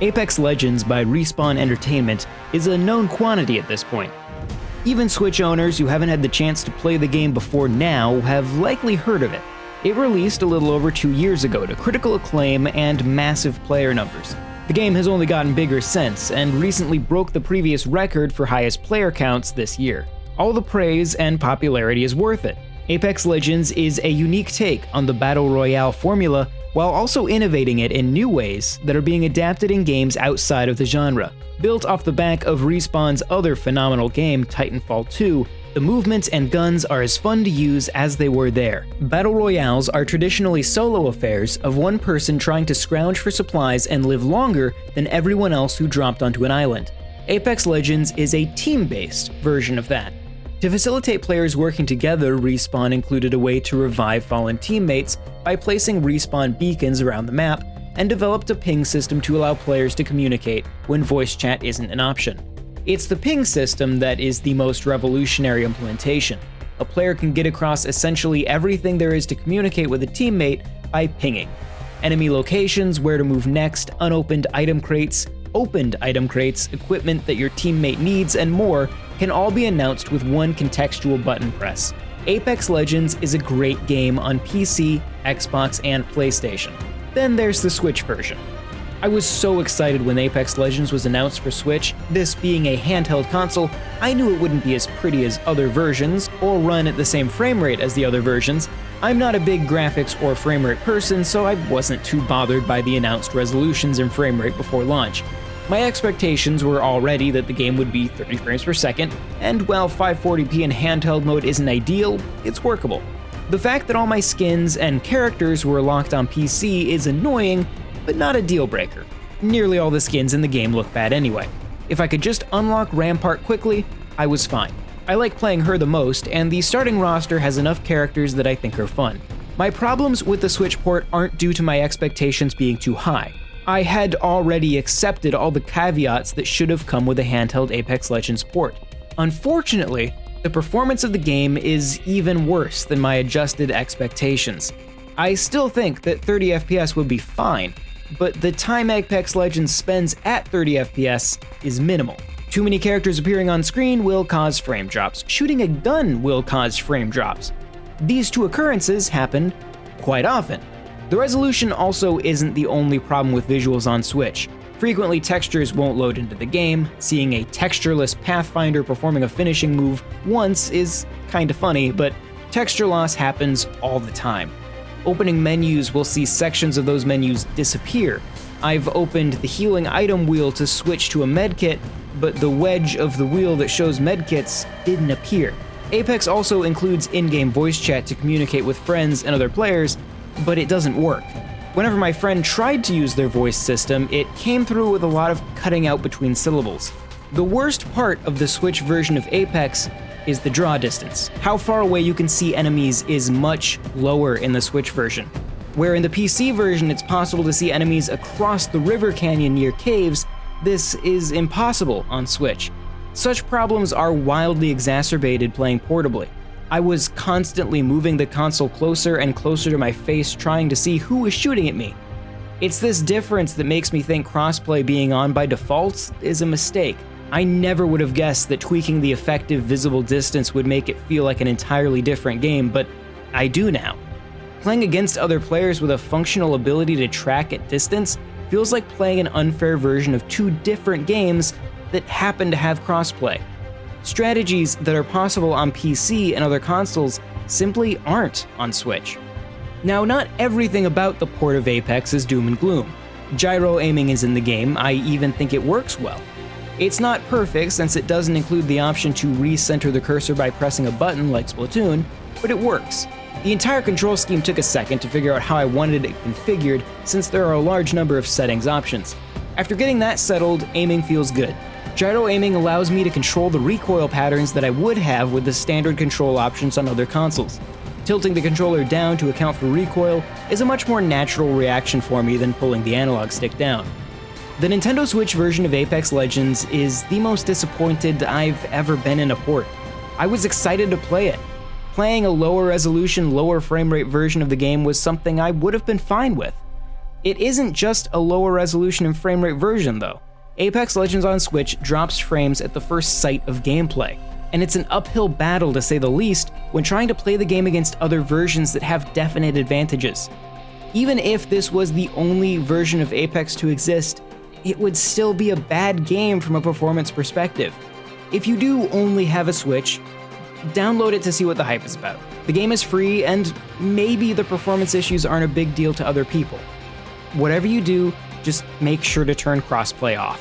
Apex Legends by Respawn Entertainment is a known quantity at this point. Even Switch owners who haven't had the chance to play the game before now have likely heard of it. It released a little over 2 years ago to critical acclaim and massive player numbers. The game has only gotten bigger since, and recently broke the previous record for highest player counts this year. All the praise and popularity is worth it. Apex Legends is a unique take on the Battle Royale formula, while also innovating it in new ways that are being adapted in games outside of the genre. Built off the back of Respawn's other phenomenal game, Titanfall 2, the movements and guns are as fun to use as they were there. Battle Royales are traditionally solo affairs of one person trying to scrounge for supplies and live longer than everyone else who dropped onto an island. Apex Legends is a team-based version of that. To facilitate players working together, Respawn included a way to revive fallen teammates by placing Respawn beacons around the map, and developed a ping system to allow players to communicate when voice chat isn't an option. It's the ping system that is the most revolutionary implementation. A player can get across essentially everything there is to communicate with a teammate by pinging. Enemy locations, where to move next, unopened item crates, opened item crates, equipment that your teammate needs, and more can all be announced with one contextual button press. Apex Legends is a great game on PC, Xbox, and PlayStation. Then there's the Switch version. I was so excited when Apex Legends was announced for Switch. This being a handheld console, I knew it wouldn't be as pretty as other versions, or run at the same frame rate as the other versions. I'm not a big graphics or frame rate person, so I wasn't too bothered by the announced resolutions and frame rate before launch. My expectations were already that the game would be 30 frames per second, and while 540p in handheld mode isn't ideal, it's workable. The fact that all my skins and characters were locked on PC is annoying, but not a deal breaker. Nearly all the skins in the game look bad anyway. If I could just unlock Rampart quickly, I was fine. I like playing her the most, and the starting roster has enough characters that I think are fun. My problems with the Switch port aren't due to my expectations being too high. I had already accepted all the caveats that should have come with a handheld Apex Legends port. Unfortunately, the performance of the game is even worse than my adjusted expectations. I still think that 30 FPS would be fine, but the time Apex Legends spends at 30 FPS is minimal. Too many characters appearing on screen will cause frame drops. Shooting a gun will cause frame drops. These two occurrences happen quite often. The resolution also isn't the only problem with visuals on Switch. Frequently, textures won't load into the game. Seeing a textureless Pathfinder performing a finishing move once is kinda funny, but texture loss happens all the time. Opening menus will see sections of those menus disappear. I've opened the healing item wheel to switch to a medkit, but the wedge of the wheel that shows medkits didn't appear. Apex also includes in-game voice chat to communicate with friends and other players, but it doesn't work. Whenever my friend tried to use their voice system, it came through with a lot of cutting out between syllables. The worst part of the Switch version of Apex is the draw distance. How far away you can see enemies is much lower in the Switch version. Where in the PC version it's possible to see enemies across the river canyon near caves, this is impossible on Switch. Such problems are wildly exacerbated playing portably. I was constantly moving the console closer and closer to my face trying to see who was shooting at me. It's this difference that makes me think crossplay being on by default is a mistake. I never would have guessed that tweaking the effective visible distance would make it feel like an entirely different game, but I do now. Playing against other players with a functional ability to track at distance feels like playing an unfair version of two different games that happen to have crossplay. Strategies that are possible on PC and other consoles simply aren't on Switch. Now, not everything about the port of Apex is doom and gloom. Gyro aiming is in the game. I even think it works well. It's not perfect since it doesn't include the option to recenter the cursor by pressing a button like Splatoon, but it works. The entire control scheme took a second to figure out how I wanted it configured since there are a large number of settings options. After getting that settled, aiming feels good. Gyro aiming allows me to control the recoil patterns that I would have with the standard control options on other consoles. Tilting the controller down to account for recoil is a much more natural reaction for me than pulling the analog stick down. The Nintendo Switch version of Apex Legends is the most disappointed I've ever been in a port. I was excited to play it. Playing a lower resolution, lower frame rate version of the game was something I would have been fine with. It isn't just a lower resolution and frame rate version though. Apex Legends on Switch drops frames at the first sight of gameplay, and it's an uphill battle to say the least when trying to play the game against other versions that have definite advantages. Even if this was the only version of Apex to exist, it would still be a bad game from a performance perspective. If you do only have a Switch, download it to see what the hype is about. The game is free, and maybe the performance issues aren't a big deal to other people. Whatever you do, just make sure to turn crossplay off.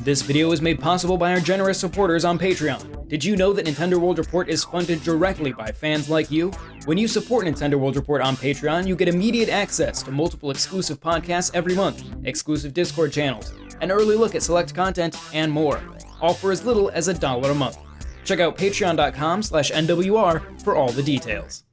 This video was made possible by our generous supporters on Patreon. Did you know that Nintendo World Report is funded directly by fans like you? When you support Nintendo World Report on Patreon, you get immediate access to multiple exclusive podcasts every month, exclusive Discord channels, an early look at select content, and more, all for as little as $1 a month. Check out patreon.com/NWR for all the details.